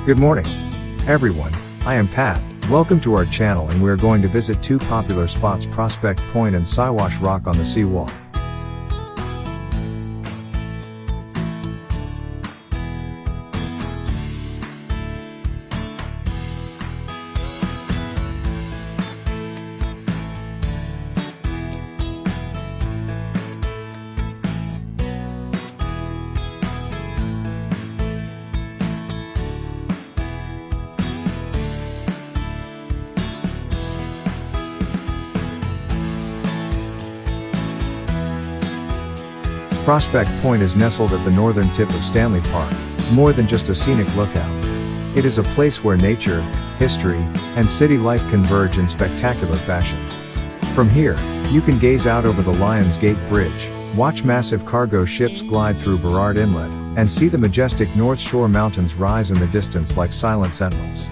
Good morning, everyone. I am Pat. Welcome to our channel, and we are going to visit two popular spots, Prospect Point and Siwash Rock on the Seawall. Prospect Point is nestled at the northern tip of Stanley Park, more than just a scenic lookout. It is a place where nature, history, and city life converge in spectacular fashion. From here, you can gaze out over the Lions Gate Bridge, watch massive cargo ships glide through Burrard Inlet, and see the majestic North Shore Mountains rise in the distance like silent sentinels.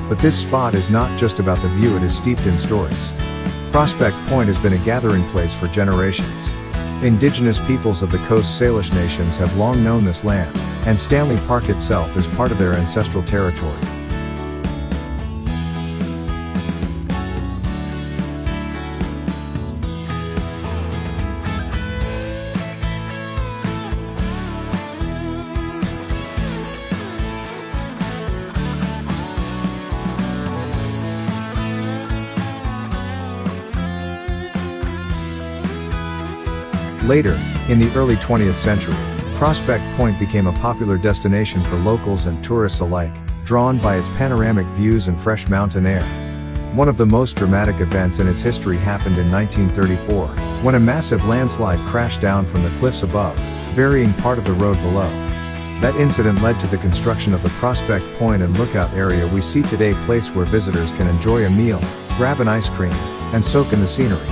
But this spot is not just about the view, it is steeped in stories. Prospect Point has been a gathering place for generations. Indigenous peoples of the Coast Salish nations have long known this land, and Stanley Park itself is part of their ancestral territory. Later, in the early 20th century, Prospect Point became a popular destination for locals and tourists alike, drawn by its panoramic views and fresh mountain air. One of the most dramatic events in its history happened in 1934, when a massive landslide crashed down from the cliffs above, burying part of the road below. That incident led to the construction of the Prospect Point and Lookout area we see today, place where visitors can enjoy a meal, grab an ice cream, and soak in the scenery.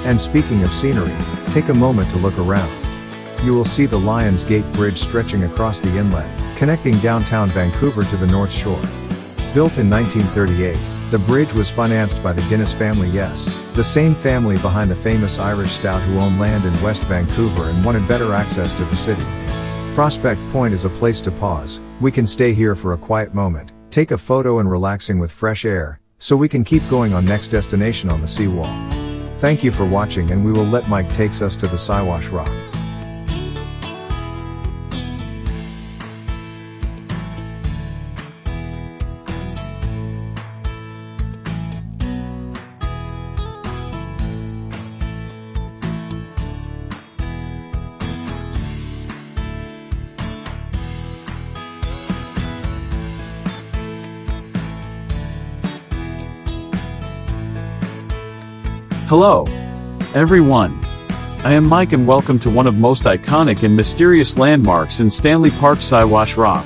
And speaking of scenery, take a moment to look around. You will see the Lions Gate Bridge stretching across the inlet, connecting downtown Vancouver to the North Shore. Built in 1938, the bridge was financed by the Guinness family, yes, the same family behind the famous Irish stout, who own land in West Vancouver and wanted better access to the city. Prospect Point is a place to pause. We can stay here for a quiet moment, take a photo and relaxing with fresh air, so we can keep going on next destination on the Seawall. Thank you for watching, and we will let Mike takes us to the Siwash Rock. Hello, everyone. I am Mike, and welcome to one of most iconic and mysterious landmarks in Stanley Park, Siwash Rock.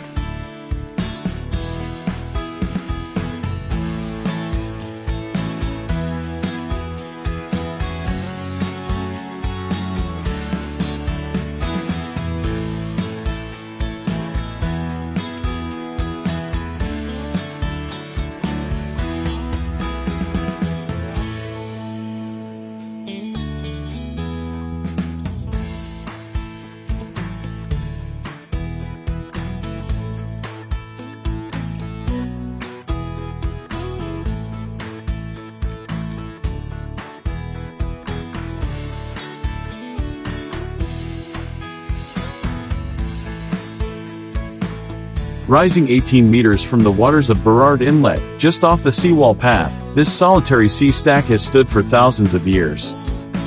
Rising 18 meters from the waters of Burrard Inlet, just off the Seawall path, this solitary sea stack has stood for thousands of years.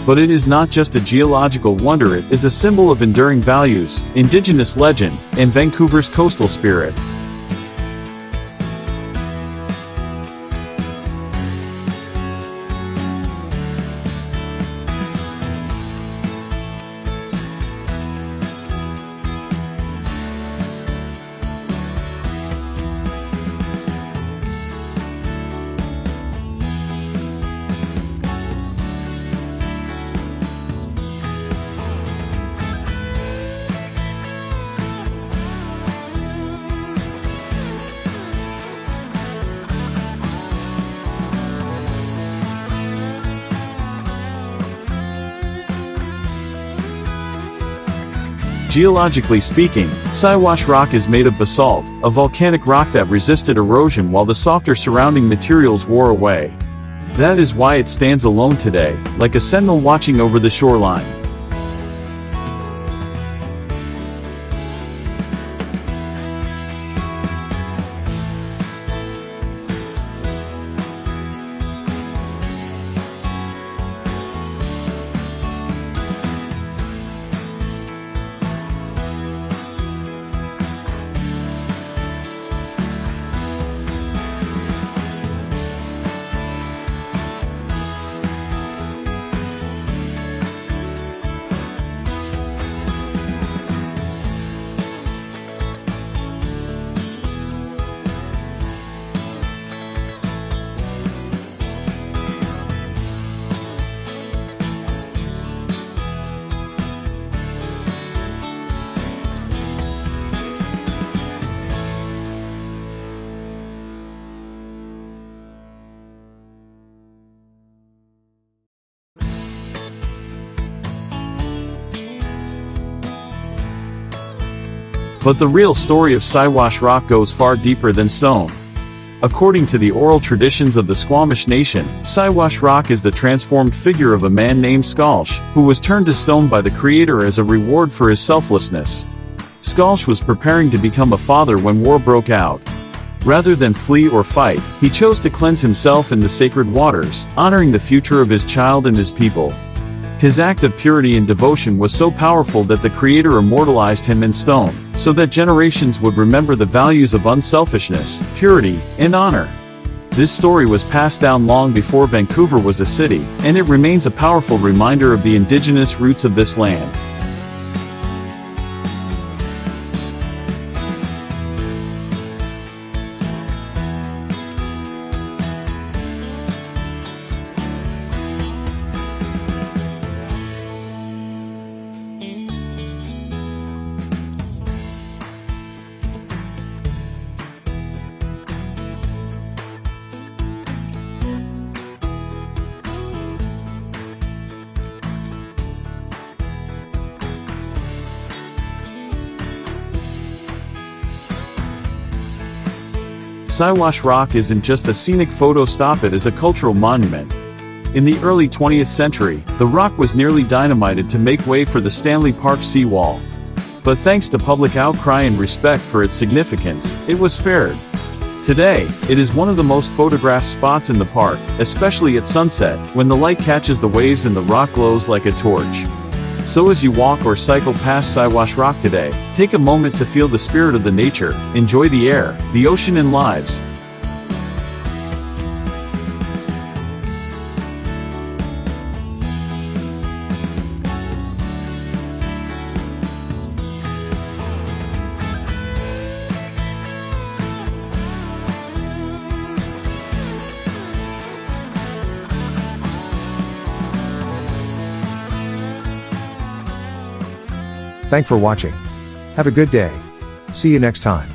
But it is not just a geological wonder, it is a symbol of enduring values, indigenous legend, and Vancouver's coastal spirit. Geologically speaking, Siwash rock is made of basalt, a volcanic rock that resisted erosion while the softer surrounding materials wore away. That is why it stands alone today, like a sentinel watching over the shoreline. But the real story of Siwash rock goes far deeper than stone. According to the oral traditions of the Squamish Nation, Siwash rock is the transformed figure of a man named Squalsh, who was turned to stone by the Creator as a reward for his selflessness. Squalsh was preparing to become a father when war broke out. Rather than flee or fight, he chose to cleanse himself in the sacred waters, honoring the future of his child and his people. His act of purity and devotion was so powerful that the Creator immortalized him in stone, so that generations would remember the values of unselfishness, purity, and honor. This story was passed down long before Vancouver was a city, and it remains a powerful reminder of the indigenous roots of this land. Siwash rock isn't just a scenic photo stop, it is a cultural monument. In the early 20th century, the rock was nearly dynamited to make way for the Stanley Park seawall. But thanks to public outcry and respect for its significance, it was spared. Today, it is one of the most photographed spots in the park, especially at sunset, when the light catches the waves and the rock glows like a torch. So as you walk or cycle past Siwash rock today, take a moment to feel the spirit of the nature, enjoy the air, the ocean and lives. Thanks for watching. Have a good day. See you next time.